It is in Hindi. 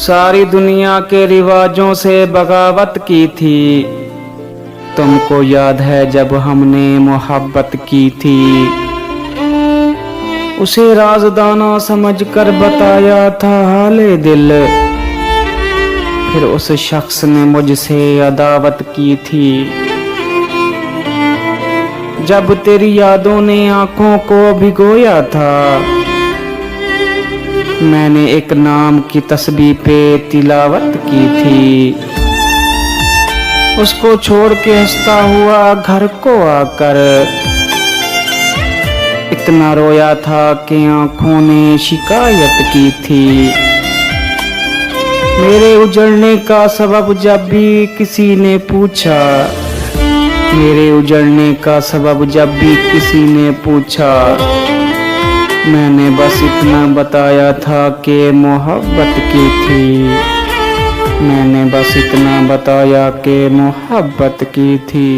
सारी दुनिया के रिवाजों से बगावत की थी। तुमको याद है जब हमने मोहब्बत की थी। उसे राज़दाना समझकर बताया था हाले दिल, फिर उस शख्स ने मुझसे अदावत की थी। जब तेरी यादों ने आंखों को भिगोया था, मैंने एक नाम की तस्बीह पे तिलावत की थी। उसको छोड़ के हंसता हुआ घर को आकर इतना रोया था कि आंखों ने शिकायत की थी। मेरे उजड़ने का सबब जब भी किसी ने पूछा, मेरे उजड़ने का सबब जब भी किसी ने पूछा, मैंने बस इतना बताया था कि मोहब्बत की थी। मैंने बस इतना बताया कि मोहब्बत की थी।